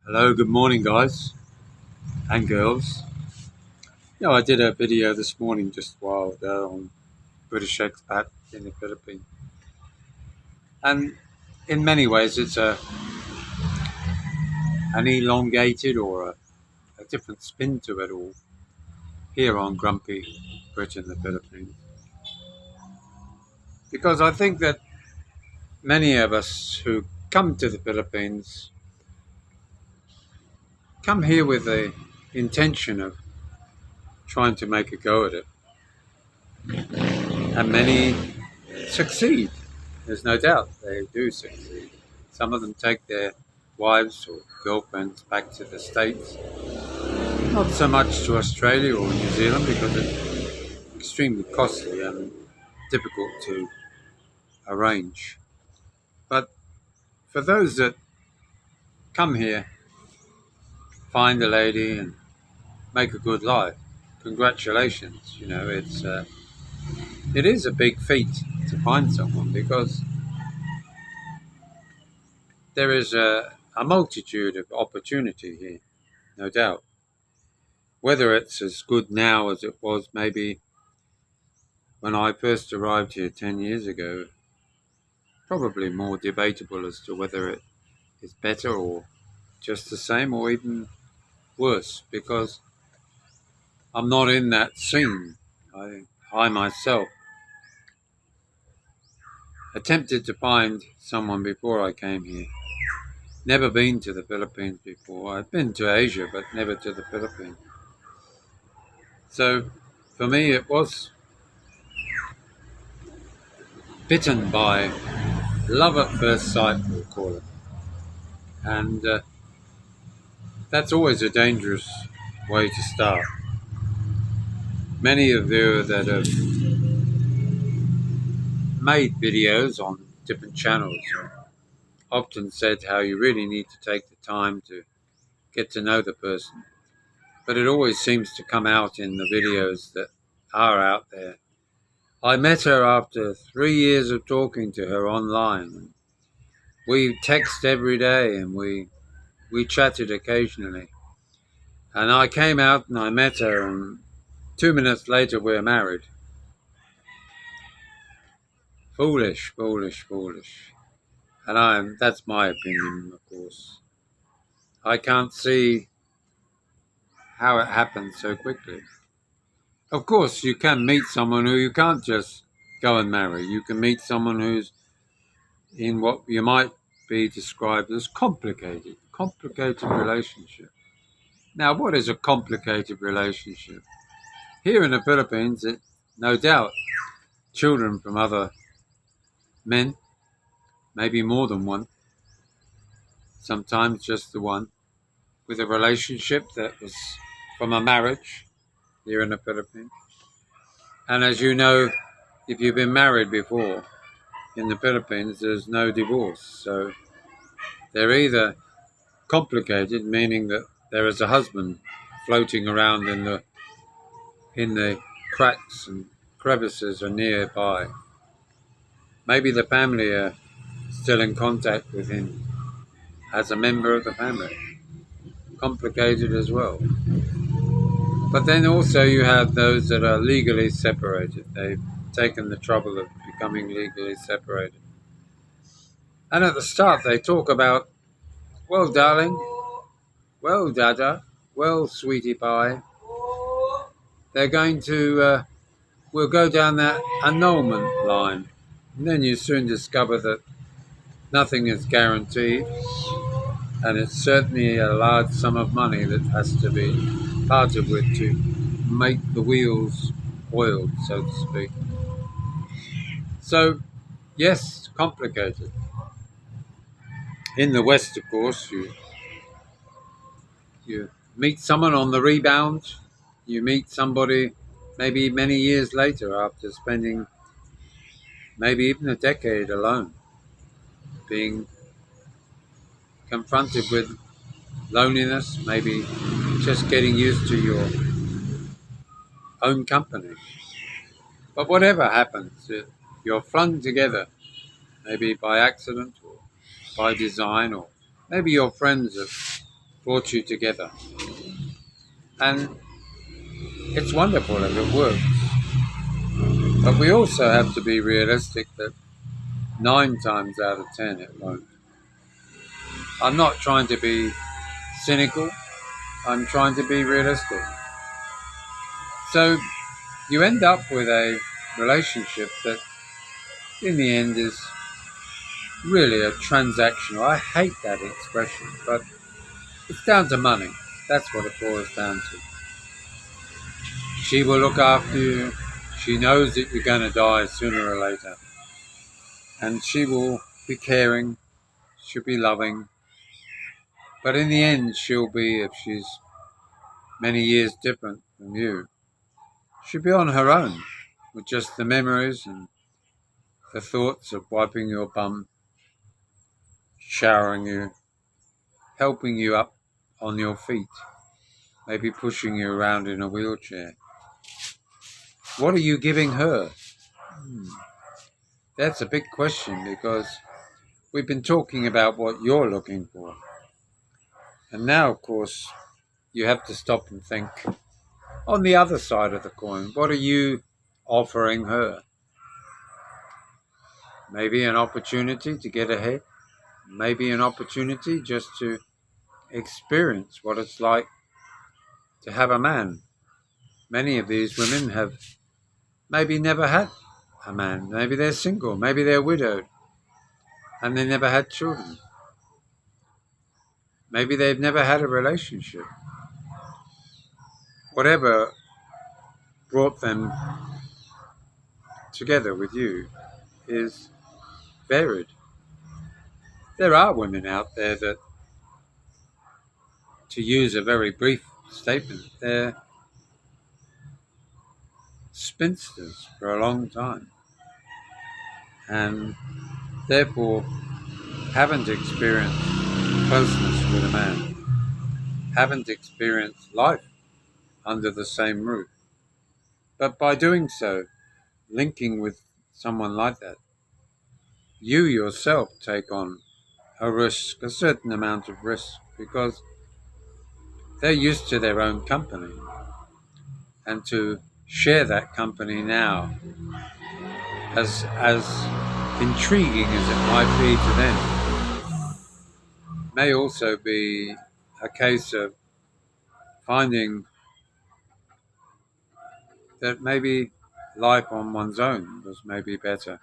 Hello, good morning, guys and girls. I did a video this morning just a while ago on British expat in the Philippines, and in many ways, it's an elongated or a different spin to it all here on Grumpy Britain, the Philippines, because I think that many of us who come to the Philippines come here with the intention of trying to make a go at it, and many succeed. There's no doubt they do succeed. Some of them take their wives or girlfriends back to the States, not so much to Australia or New Zealand because it's extremely costly and difficult to arrange. But for those that come here, find a lady and make a good life, congratulations. It is a big feat to find someone because there is a multitude of opportunity here, no doubt. Whether it's as good now as it was maybe when I first arrived here 10 years ago, probably more debatable as to whether it is better or just the same or even worse, because I'm not in that scene. I myself attempted to find someone before I came here. Never been to the Philippines before. I've been to Asia, but never to the Philippines. So for me, it was bitten by love at first sight, we'll call it. And that's always a dangerous way to start. Many of you that have made videos on different channels have often said how you really need to take the time to get to know the person. But it always seems to come out in the videos that are out there. I met her after 3 years of talking to her online. We text every day and we chatted occasionally. And I came out and I met her, and 2 minutes later we're married. Foolish, foolish, foolish. And that's my opinion, of course. I can't see how it happened so quickly. Of course, you can meet someone who you can't just go and marry. You can meet someone who's in what you might be described as complicated relationship. Now, what is a complicated relationship? Here in the Philippines, no doubt, children from other men, maybe more than one, sometimes just the one, with a relationship that was from a marriage here in the Philippines. And as you know, if you've been married before in the Philippines, there's no divorce. So they're either complicated, meaning that there is a husband floating around in the cracks and crevices are nearby. Maybe the family are still in contact with him as a member of the family. Complicated as well. But then also you have those that are legally separated. They've taken the trouble of becoming legally separated. And at the start they talk about, well, darling, well, dada, well, sweetie pie. They're going to, we'll go down that annulment line. And then you soon discover that nothing is guaranteed. And it's certainly a large sum of money that has to be parted with to make the wheels oiled, so to speak. So, yes, complicated. In the West, of course, you meet someone on the rebound. You meet somebody maybe many years later after spending maybe even a decade alone, being confronted with loneliness, maybe just getting used to your own company. But whatever happens, you're flung together, maybe by accident or by design, or maybe your friends have brought you together. And it's wonderful if it works. But we also have to be realistic that 9 times out of 10 it won't. I'm not trying to be cynical. I'm trying to be realistic. So you end up with a relationship that in the end is really a transactional. I hate that expression, but it's down to money. That's what it boils down to. She will look after you. She knows that you're going to die sooner or later. And she will be caring. She'll be loving. But in the end, she'll be, if she's many years different from you, she'll be on her own with just the memories and the thoughts of wiping your bum, showering you, helping you up on your feet, maybe pushing you around in a wheelchair. What are you giving her? That's a big question, because we've been talking about what you're looking for. And now, of course, you have to stop and think, on the other side of the coin, what are you offering her? Maybe an opportunity to get ahead. Maybe an opportunity just to experience what it's like to have a man. Many of these women have maybe never had a man. Maybe they're single. Maybe they're widowed. And they never had children. Maybe they've never had a relationship. Whatever brought them together with you is varied. There are women out there that, to use a very brief statement, they're spinsters for a long time and therefore haven't experienced closeness with a man, haven't experienced life under the same roof. But by doing so, linking with someone like that, you yourself take on a risk, a certain amount of risk, because they're used to their own company. And to share that company now, as intriguing as it might be to them, may also be a case of finding that maybe life on one's own was maybe better,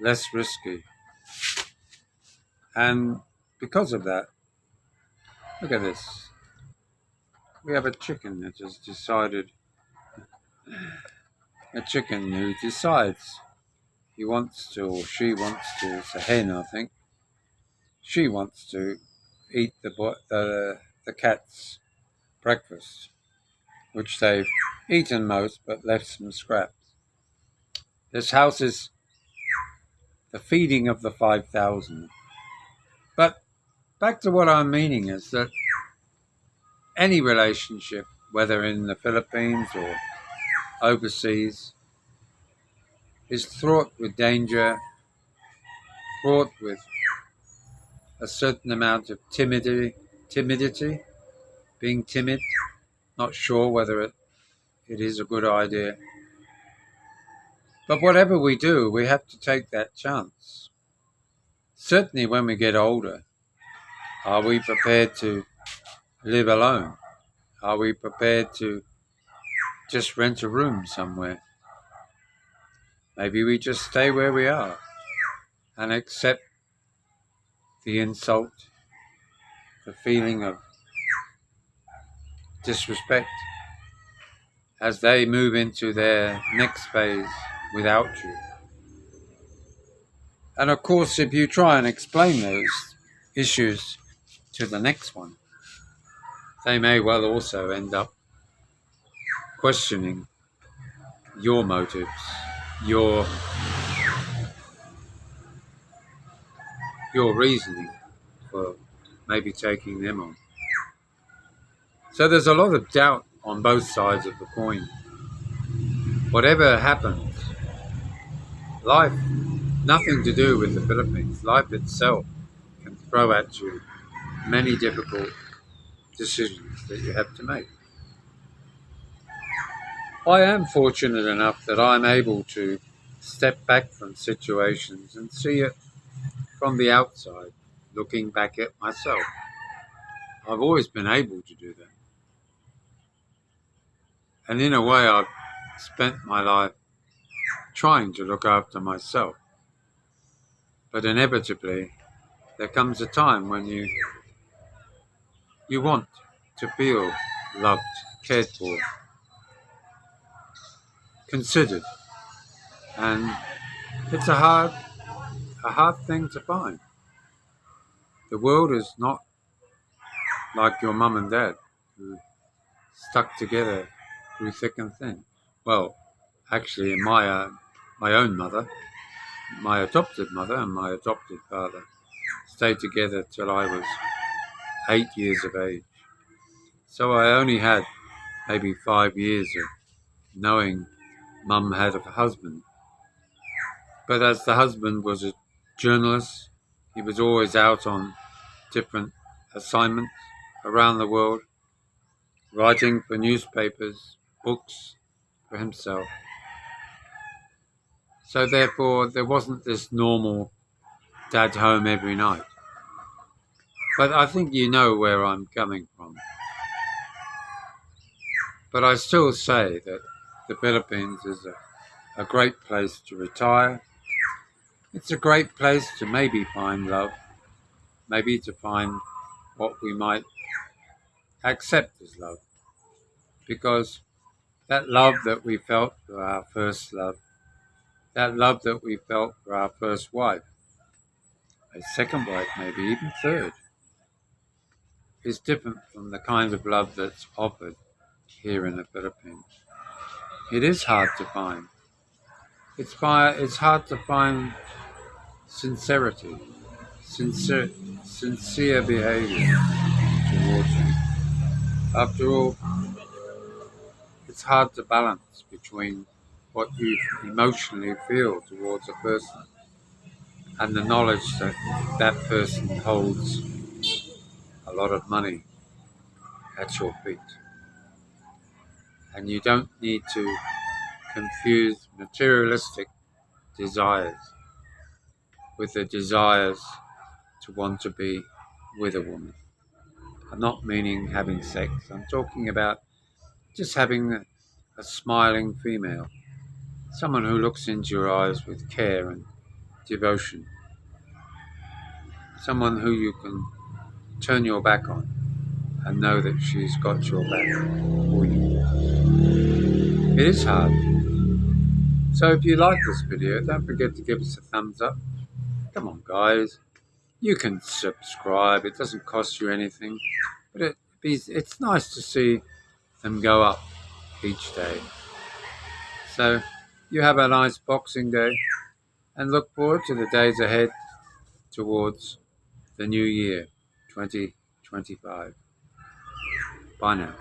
less risky. And because of that, look at this. We have a chicken that has decided, a chicken who decides he wants to, or she wants to, it's a hen I think, she wants to eat the cat's breakfast, which they've eaten most but left some scraps. This house is the feeding of the 5,000. But back to what I'm meaning is that any relationship, whether in the Philippines or overseas, is fraught with danger, fraught with a certain amount of timidity, being timid, not sure whether it is a good idea. But whatever we do, we have to take that chance. Certainly when we get older, are we prepared to live alone? Are we prepared to just rent a room somewhere? Maybe we just stay where we are and accept the insult, the feeling of disrespect as they move into their next phase without you. And of course, if you try and explain those issues to the next one, they may well also end up questioning your motives, your reasoning for maybe taking them on. So there's a lot of doubt on both sides of the coin. Whatever happens, life, nothing to do with the Philippines, life itself can throw at you many difficult decisions that you have to make. I am fortunate enough that I'm able to step back from situations and see it from the outside, looking back at myself. I've always been able to do that. And in a way, I've spent my life trying to look after myself. But inevitably, there comes a time when you want to feel loved, cared for, considered. And it's a hard thing to find. The world is not like your mum and dad who stuck together through thick and thin. Well, actually, my own mother, my adopted mother and my adopted father stayed together till I was 8 years of age. So I only had maybe 5 years of knowing mum had a husband. But as the husband was a journalist, he was always out on different assignments around the world, writing for newspapers, books for himself. So therefore, there wasn't this normal dad home every night. But I think you know where I'm coming from. But I still say that the Philippines is a great place to retire. It's a great place to maybe find love, maybe to find what we might accept as love. Because that love that we felt for our first love, that love that we felt for our first wife, a second wife, maybe even third, is different from the kind of love that's offered here in the Philippines. It is hard to find. It's hard to find sincerity, sincere behavior towards you. After all, it's hard to balance between what you emotionally feel towards a person and the knowledge that that person holds a lot of money at your feet. And you don't need to confuse materialistic desires with the desires to want to be with a woman. I'm not meaning having sex. I'm talking about just having a smiling female, someone who looks into your eyes with care and devotion, someone who you can turn your back on and know that she's got your back for you. It is hard. So if you like this video, don't forget to give us a thumbs up. Come on, guys. You can subscribe. It doesn't cost you anything. But it's nice to see them go up each day. So you have a nice Boxing Day and look forward to the days ahead towards the new year, 2025. Bye now.